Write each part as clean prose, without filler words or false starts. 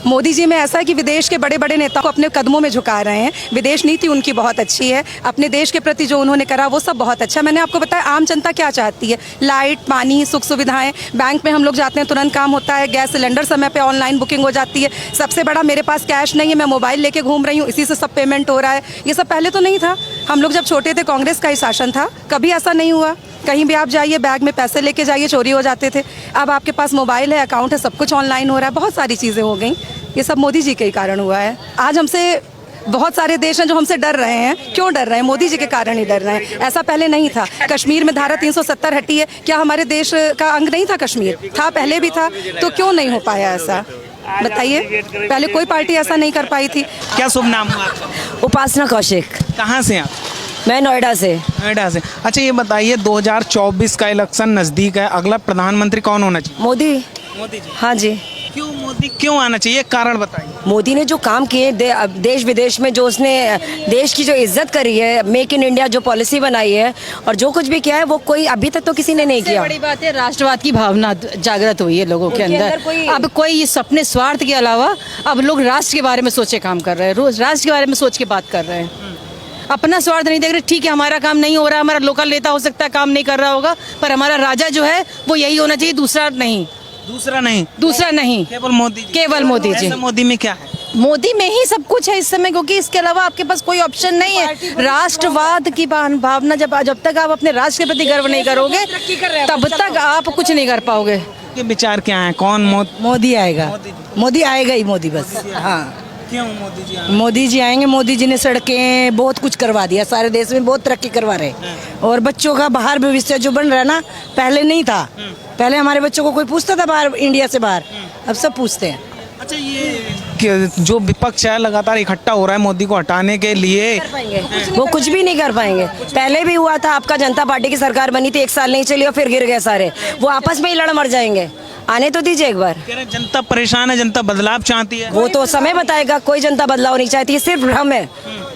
मोदी जी में ऐसा है कि विदेश के बड़े बड़े नेताओं को अपने कदमों में झुका रहे हैं। विदेश नीति उनकी बहुत अच्छी है, अपने देश के प्रति जो उन्होंने करा वो सब बहुत अच्छा। मैंने आपको बताया आम जनता क्या चाहती है, लाइट, पानी, सुख सुविधाएं। बैंक में हम लोग जाते हैं तुरंत काम होता है, गैस सिलेंडर समय पे ऑनलाइन बुकिंग हो जाती है। सबसे बड़ा मेरे पास कैश नहीं है, मैं मोबाइल लेके घूम रही हूँ, इसी से सब पेमेंट हो रहा है। ये सब पहले तो नहीं था। हम लोग जब छोटे थे कांग्रेस का ही शासन था, कभी ऐसा नहीं हुआ। कहीं भी आप जाइए बैग में पैसे लेके जाइए, चोरी हो जाते थे। अब आपके पास मोबाइल है, अकाउंट है, सब कुछ ऑनलाइन हो रहा है, बहुत सारी चीज़ें हो गई। ये सब मोदी जी के ही कारण हुआ है। आज हमसे बहुत सारे देश हैं जो हमसे डर रहे हैं। क्यों डर रहे हैं? मोदी जी के कारण ही डर रहे हैं। ऐसा पहले नहीं था। कश्मीर में धारा 370 हटी है, क्या हमारे देश का अंग नहीं था? कश्मीर था, पहले भी था, तो क्यों नहीं हो पाया ऐसा? बताइए, पहले कोई पार्टी ऐसा नहीं कर पाई थी। क्या शुभ नाम हुआ आपका? उपासना कौशिक। कहाँ से आप? मैं नोएडा से। नोएडा से। अच्छा ये बताइए 2024 का इलेक्शन नज़दीक है, अगला प्रधानमंत्री कौन होना चाहिए? मोदी। मोदी जी। हाँ जी। क्यों मोदी क्यों आना चाहिए, कारण बताइए। मोदी ने जो काम किए देश विदेश में, जो उसने देश की जो इज्जत करी है, मेक इन इंडिया जो पॉलिसी बनाई है और जो कुछ भी किया है वो कोई अभी तक तो किसी ने नहीं किया। बड़ी बात है, राष्ट्रवाद की भावना जागृत हुई है लोगों के अंदर। अब कोई अपने स्वार्थ के अलावा अब लोग राष्ट्र के बारे में सोचे काम कर रहे हैं, रोज राष्ट्र के बारे में सोच के बात कर रहे हैं। अपना स्वार्थ नहीं देख रहे। ठीक है, हमारा काम नहीं हो रहा, हमारा लोकल नेता हो सकता है काम नहीं कर रहा होगा, पर हमारा राजा जो है वो यही होना चाहिए, दूसरा नहीं। दूसरा नहीं, दूसरा नहीं, केवल मोदी जी। केवल मोदी जी। ऐसा मोदी में क्या है? मोदी में ही सब कुछ है इस समय, क्योंकि इसके अलावा आपके पास कोई ऑप्शन नहीं है। राष्ट्रवाद की भावना जब तक आप अपने राष्ट्र के प्रति गर्व नहीं करोगे तब तक आप कुछ नहीं कर पाओगे। के विचार क्या है, कौन मोदी आएगा। मोदी आएगा ही, मोदी बस। हाँ, क्यों मोदी जी? मोदी जी आएंगे। मोदी जी ने सड़कें बहुत कुछ करवा दिया, सारे देश में बहुत तरक्की करवा रहे। और बच्चों का बाहर भविष्य जो बन रहा है ना, पहले नहीं था। पहले हमारे बच्चों को कोई पूछता था बाहर, इंडिया से बाहर, अब सब पूछते हैं। अच्छा ये जो विपक्ष है लगातार इकट्ठा हो रहा है मोदी को हटाने के लिए, वो कुछ भी नहीं कर पाएंगे। पहले भी हुआ था, आपका जनता पार्टी की सरकार बनी थी, 1 साल नहीं चली और फिर गिर गए सारे। वो आपस में ही लड़ मर जाएंगे। आने तो दीजिए एक बार। कह रहे जनता परेशान है, जनता बदलाव चाहती है। वो तो समय बताएगा। कोई जनता बदलाव नहीं चाहती, ये सिर्फ भ्रम है।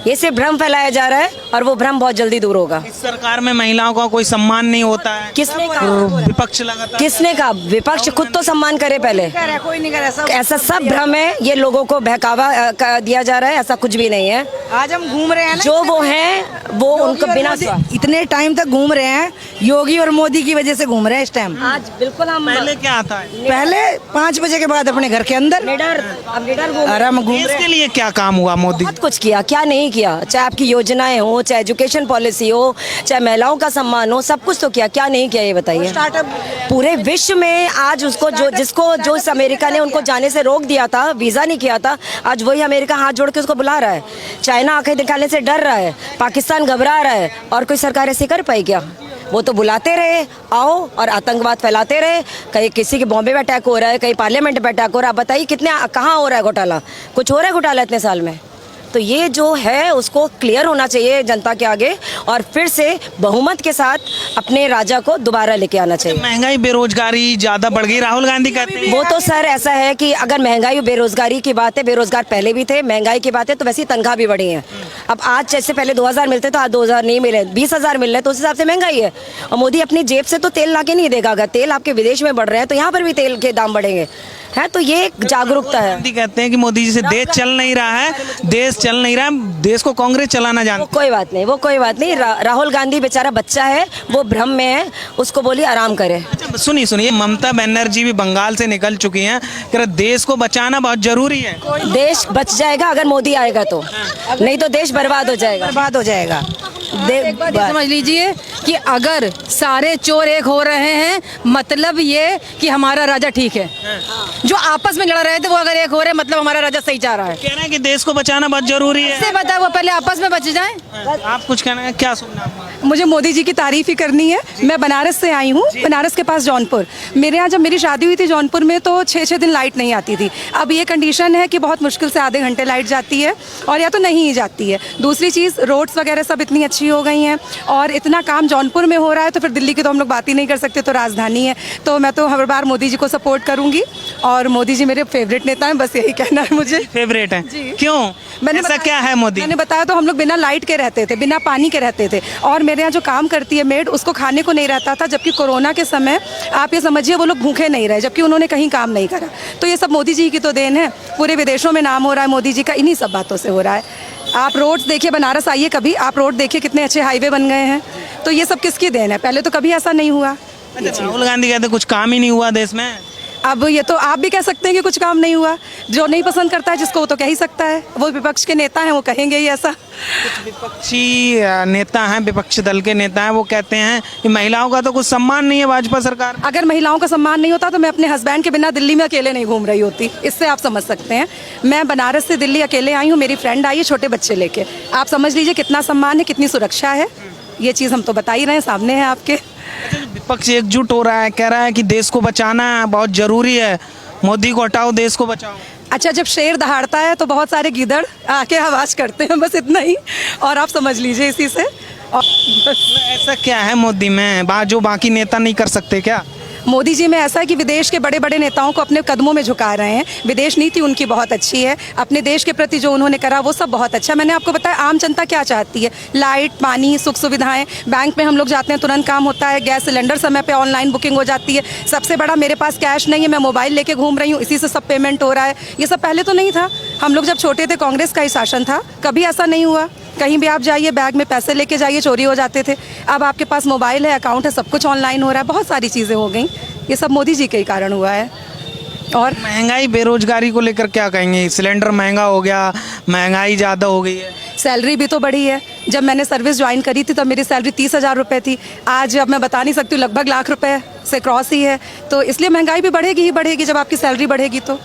ये सिर्फ भ्रम फैलाया जा रहा है और वो भ्रम बहुत जल्दी दूर होगा। इस सरकार में महिलाओं का कोई सम्मान नहीं होता है। किसने कहा? विपक्ष लगातार। किसने कहा? विपक्ष खुद तो सम्मान करे पहले। कोई नहीं करे ऐसा सब भ्रम है, ये लोगों को बहकावा दिया जा रहा है। ऐसा कुछ भी नहीं है। आज हम घूम रहे हैं ना, जो वो हैं वो उनको बिना इतने टाइम तक घूम रहे हैं, योगी और मोदी की वजह से घूम रहे हैं इस टाइम। आज बिल्कुल हम पहले क्या आता है? पहले 5 बजे के बाद अपने घर के अंदर आराम घूम देश रहे के लिए क्या काम हुआ मोदी? बहुत कुछ किया, क्या नहीं किया? चाहे आपकी योजनाएं हो, चाहे एजुकेशन पॉलिसी हो, चाहे महिलाओं का सम्मान हो, सब कुछ तो किया। क्या नहीं किया ये बताइए? पूरे विश्व में आज उसको जो इस अमेरिका ने उनको जाने से रोक दिया था, वीजा नहीं किया था, आज वही अमेरिका हाथ जोड़ के उसको बुला रहा है। चाइना आंखें निकालने से डर रहा है, पाकिस्तान घबरा रहा है, और कोई सरकार ऐसी कर पाई क्या? वो तो बुलाते रहे, आओ, और आतंकवाद फैलाते रहे। कहीं किसी के बॉम्बे में अटैक हो रहा है, कहीं पार्लियामेंट में अटैक हो रहा है। बताइए कितने कहाँ हो रहा है घोटाला? कुछ हो रहा है घोटाला इतने साल में? तो ये जो है उसको क्लियर होना चाहिए जनता के आगे, और फिर से बहुमत के साथ अपने राजा को दोबारा लेके आना चाहिए। महंगाई बेरोजगारी ज्यादा बढ़ गई, राहुल गांधी कहते हैं। वो तो सर ऐसा है कि अगर महंगाई और बेरोजगारी की बात है, बेरोजगार पहले भी थे, महंगाई की बात है तो वैसी तनख्वाह भी बढ़ी है। अब आज जैसे पहले 2000 मिलते तो आज 2000 नहीं मिले, 20,000 मिल रहे, तो उस हिसाब से महंगाई है। और मोदी अपनी जेब से तो तेल ला के नहीं देगा। अगर तेल आपके विदेश में बढ़ रहे हैं तो यहाँ पर भी तेल के दाम बढ़ेंगे, है तो ये जागरूकता है। गांधी कहते हैं कि मोदी जी से देश चल नहीं रहा है, देश चल नहीं रहा है, देश को कांग्रेस चलाना जानती है। कोई बात नहीं, वो कोई बात नहीं। राहुल गांधी बेचारा बच्चा है, वो भ्रम में है, उसको बोलिए आराम करे। अच्छा सुनिए, ममता बनर्जी भी बंगाल से निकल चुकी हैं, कह रहे देश को बचाना बहुत जरूरी है। देश बच जाएगा अगर मोदी आएगा तो, नहीं तो देश बर्बाद हो जाएगा। बर्बाद हो जाएगा। एक बात ये समझ लीजिए कि अगर सारे चोर एक हो रहे हैं, मतलब ये कि हमारा राजा ठीक है। जो आपस में लड़ रहे थे वो अगर एक हो रहे हैं, मतलब हमारा राजा सही जा रहा है। कह रहे हैं कि देश को बचाना बहुत जरूरी है। इससे बता, वो पहले आपस में बच जाएं। आप कुछ कहना है? क्या सुनना आपको? मुझे मोदी जी की तारीफ ही करनी है। मैं बनारस से आई हूँ, बनारस के पास जौनपुर। मेरे यहाँ जब मेरी शादी हुई थी जौनपुर में तो 6-6 दिन लाइट नहीं आती थी। अब ये कंडीशन है कि बहुत मुश्किल से आधे घंटे लाइट जाती है, और या तो नहीं ही जाती है। दूसरी चीज़, रोड्स वगैरह सब इतनी अच्छी हो गई हैं, और इतना काम जौनपुर में हो रहा है तो फिर दिल्ली की तो हम लोग बात ही नहीं कर सकते, तो राजधानी है। तो मैं तो हर बार मोदी जी को सपोर्ट करूँगी, और मोदी जी मेरे फेवरेट नेता हैं, बस यही कहना है मुझे। फेवरेट है जी। क्यों? मैंने ऐसा बताया- क्या है मोदी? मैंने बताया तो हम लोग बिना लाइट के रहते थे, बिना पानी के रहते थे, और मेरे यहाँ जो काम करती है मेड, उसको खाने को नहीं रहता था, जबकि कोरोना के समय आप ये समझिए वो लोग भूखे नहीं रहे, जबकि उन्होंने कहीं काम नहीं करा। तो ये सब मोदी जी की तो देन है। पूरे विदेशों में नाम हो रहा है मोदी जी का, इन्हीं सब बातों से हो रहा है। आप रोड्स देखिए, बनारस आइए कभी, आप रोड देखिए कितने अच्छे हाईवे बन गए हैं। तो ये सब किसकी देन है? पहले तो कभी ऐसा नहीं हुआ। अच्छा, राहुल गांधी कहते कुछ काम ही नहीं हुआ देश में। अब ये तो आप भी कह सकते हैं कि कुछ काम नहीं हुआ। जो नहीं पसंद करता है जिसको, वो तो कह ही सकता है। वो विपक्ष के नेता हैं, वो कहेंगे ही ऐसा। विपक्षी नेता हैं, विपक्ष दल के नेता हैं, वो कहते हैं कि महिलाओं का तो कुछ सम्मान नहीं है भाजपा सरकार में। अगर महिलाओं का सम्मान नहीं होता तो मैं अपने हस्बैंड के बिना दिल्ली में अकेले नहीं घूम रही होती। इससे आप समझ सकते हैं। मैं बनारस से दिल्ली अकेले आई हूँ, मेरी फ्रेंड आई है छोटे बच्चे लेके। आप समझ लीजिए कितना सम्मान है, कितनी सुरक्षा है। ये चीज़ हम तो बता ही रहे हैं, सामने है आपके। विपक्ष एकजुट हो रहा है, कह रहा है कि देश को बचाना बहुत जरूरी है, मोदी को हटाओ, देश को बचाओ। अच्छा, जब शेर दहाड़ता है तो बहुत सारे गीदड़ आके आवाज़ करते हैं, बस इतना ही। और आप समझ लीजिए इसी से। और बस ऐसा क्या है मोदी में जो बाकी नेता नहीं कर सकते क्या? मोदी जी में ऐसा है कि विदेश के बड़े बड़े नेताओं को अपने कदमों में झुका रहे हैं। विदेश नीति उनकी बहुत अच्छी है। अपने देश के प्रति जो उन्होंने करा वो सब बहुत अच्छा है। मैंने आपको बताया आम जनता क्या चाहती है। लाइट, पानी, सुख सुविधाएं। बैंक में हम लोग जाते हैं, तुरंत काम होता है। गैस सिलेंडर समय पे ऑनलाइन बुकिंग हो जाती है। सबसे बड़ा, मेरे पास कैश नहीं है, मैं मोबाइल लेके घूम रही हूँ, इसी से सब पेमेंट हो रहा है। ये सब पहले तो नहीं था। हम लोग जब छोटे थे, कांग्रेस का ही शासन था, कभी ऐसा नहीं हुआ। कहीं भी आप जाइए, बैग में पैसे लेके जाइए, चोरी हो जाते थे। अब आपके पास मोबाइल है, अकाउंट है, सब कुछ ऑनलाइन हो रहा है। बहुत सारी चीज़ें हो गई। ये सब मोदी जी के ही कारण हुआ है। और महंगाई, बेरोजगारी को लेकर क्या कहेंगे? सिलेंडर महंगा हो गया, महंगाई ज़्यादा हो गई है। सैलरी भी तो बढ़ी है। जब मैंने सर्विस ज्वाइन करी थी तब मेरी सैलरी 30,000 रुपये थी। आज अब मैं बता नहीं सकती हूँ, लगभग लाख रुपए से क्रॉस ही है। तो इसलिए महंगाई भी बढ़ेगी ही बढ़ेगी जब आपकी सैलरी बढ़ेगी। तो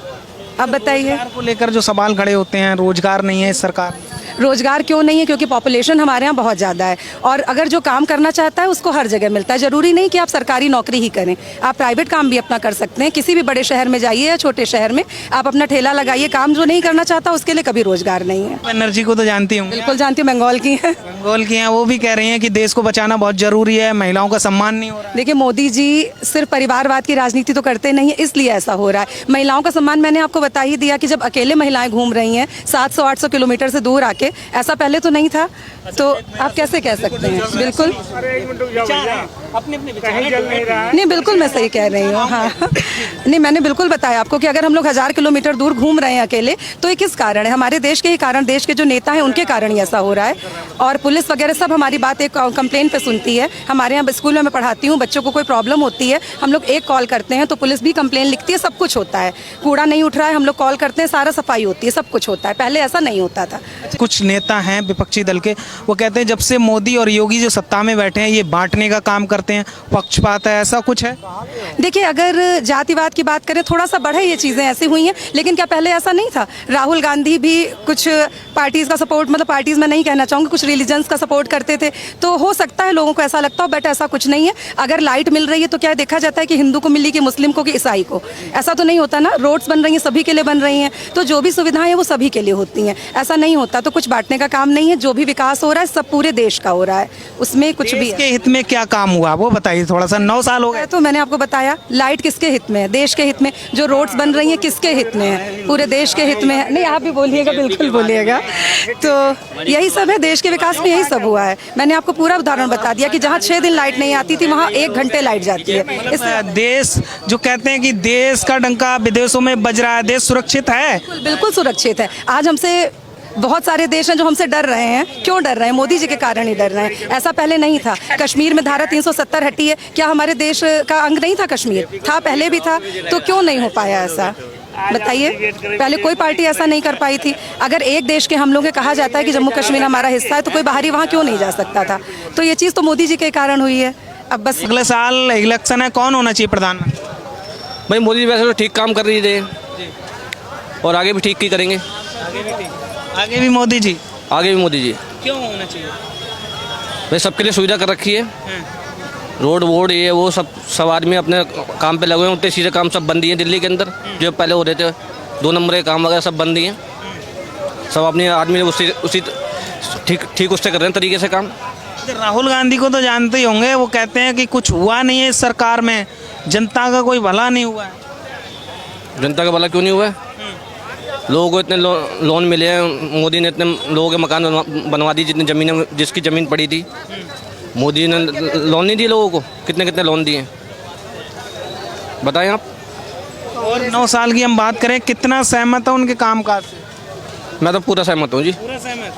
अब बताइए, रोजगार को लेकर जो सवाल खड़े होते हैं, रोजगार नहीं है इस सरकार में। रोजगार क्यों नहीं है? क्योंकि पॉपुलेशन हमारे यहाँ बहुत ज़्यादा है, और अगर जो काम करना चाहता है उसको हर जगह मिलता है। ज़रूरी नहीं कि आप सरकारी नौकरी ही करें, आप प्राइवेट काम भी अपना कर सकते हैं। किसी भी बड़े शहर में जाइए या छोटे शहर में, आप अपना ठेला लगाइए। काम जो नहीं करना चाहता उसके लिए कभी रोजगार नहीं है। बनर्जी को तो जानती हूँ, बिल्कुल जानती हूँ, बंगाल की है। बंगाल की हैं, वो भी कह रही हैं कि देश को बचाना बहुत जरूरी है, महिलाओं का सम्मान नहीं हो रहा है। देखिए, मोदी जी सिर्फ परिवारवाद की राजनीति तो करते नहीं है, इसलिए ऐसा हो रहा है। महिलाओं का सम्मान मैंने आपको बता ही दिया कि जब अकेले महिलाएं घूम रही हैं 700-800 किलोमीटर से दूर आके, ऐसा पहले तो नहीं था। तो आप कैसे कह सकते हैं? बिल्कुल नहीं, बिल्कुल मैं सही कह रही हूँ। हाँ, नहीं, मैंने बिल्कुल बताया आपको कि अगर हम लोग 1000 किलोमीटर दूर घूम रहे हैं अकेले, तो ये किस कारण है? हमारे देश के ही कारण, देश के जो नेता हैं उनके कारण ही ऐसा हो रहा है। और पुलिस वगैरह सब हमारी बात एक कंप्लेंट पे सुनती है। हमारे यहाँ स्कूल में मैं पढ़ाती हूँ, बच्चों को कोई प्रॉब्लम होती है, हम लोग एक कॉल करते हैं तो पुलिस भी कंप्लेन लिखती है, सब कुछ होता है। कूड़ा नहीं उठ रहा है, हम लोग कॉल करते हैं, सारा सफाई होती है, सब कुछ होता है। पहले ऐसा नहीं होता था। कुछ नेता हैं विपक्षी दल के, वो कहते हैं जब से मोदी और योगी जो सत्ता में बैठे हैं, ये बांटने का काम करते हैं, पक्षपात है, ऐसा कुछ है? देखिए, अगर जातिवाद की बात करें, थोड़ा सा बढ़े, ये चीज़ें ऐसी हुई हैं, लेकिन क्या पहले ऐसा नहीं था? राहुल गांधी भी कुछ पार्टीज़ का सपोर्ट, मतलब पार्टीज़ में नहीं कहना चाहूँगी, कुछ रिलीजन्स का सपोर्ट करते थे। तो हो सकता है लोगों को ऐसा लगता हो, बट ऐसा कुछ नहीं है। अगर लाइट मिल रही है तो क्या देखा जाता है कि हिंदू को मिली कि मुस्लिम को कि ईसाई को? ऐसा तो नहीं होता ना। रोड्स बन रही हैं, सभी के लिए बन रही हैं, तो जो भी सुविधाएं हैं वो सभी के लिए होती हैं। ऐसा नहीं होता। तो कुछ बांटने का काम नहीं है। जो भी विकास हो रहा है सब पूरे देश का हो रहा है, उसमें कुछ भी इसके हित में क्या काम हुआ वो बताइए थोड़ा सा। 9 साल हो गए। तो मैंने आपको बताया, लाइट किसके हित में है? देश के हित में। जो रोड्स बन रही हैं किसके हित में है? पूरे देश के हित में है। नहीं, आप भी बोलिएगा, बिल्कुल बोलिएगा। तो यही सब है, देश के विकास में यही सब हुआ है। मैंने आपको पूरा उदाहरण बता दिया कि जहाँ 6 दिन लाइट नहीं आती थी वहाँ 1 घंटे लाइट जाती है। इससे देश जो कहते हैं कि देश का डंका विदेशों में बज रहा है, देश सुरक्षित है? बिल्कुल सुरक्षित है। आज हमसे बहुत सारे देश हैं जो हमसे डर रहे हैं। क्यों डर रहे हैं? मोदी जी के कारण ही डर रहे हैं। ऐसा पहले नहीं था। कश्मीर में धारा 370 हटी है, क्या हमारे देश का अंग नहीं था? कश्मीर था, पहले भी था, तो क्यों नहीं हो पाया ऐसा? बताइए। पहले कोई पार्टी ऐसा नहीं कर पाई थी। अगर एक देश के हम लोग के कहा जाता है कि जम्मू कश्मीर हमारा हिस्सा है, तो कोई बाहरी वहाँ क्यों नहीं जा सकता था? तो ये चीज़ तो मोदी जी के कारण हुई है। अब बस अगले साल इलेक्शन है, कौन होना चाहिए प्रधानमंत्री? भाई मोदी जी वैसे तो ठीक काम कर रही थे और आगे भी ठीक ही करेंगे। आगे भी मोदी जी? आगे भी मोदी जी। क्यों होना चाहिए? भाई सबके लिए सुविधा कर रखी है। रोड वोड ये वो सब आदमी अपने काम पे लगे हुए हैं। उतने चीज़ें काम सब बंद दिए दिल्ली के अंदर, जो पहले हो रहे थे 2 नंबर के काम वगैरह सब बंद दिए। सब अपने आदमी उसी ठीक उससे कर रहे हैं तरीके से काम। राहुल गांधी को तो जानते ही होंगे, वो कहते हैं कि कुछ हुआ नहीं है इस सरकार में, जनता का कोई भला नहीं हुआ है। जनता का भला क्यों नहीं हुआ है? लोगों को इतने लोन मिले हैं, मोदी ने इतने लोगों के मकान बनवा दी, जितनी ज़मीनें जिसकी ज़मीन पड़ी थी मोदी ने लोन नहीं दिए लोगों को। कितने कितने लोन दिए बताएं आप। और 9 साल की हम बात करें, कितना सहमत है उनके कामकाज से? मैं तो पूरा सहमत हूँ जी। पूरा सहमत।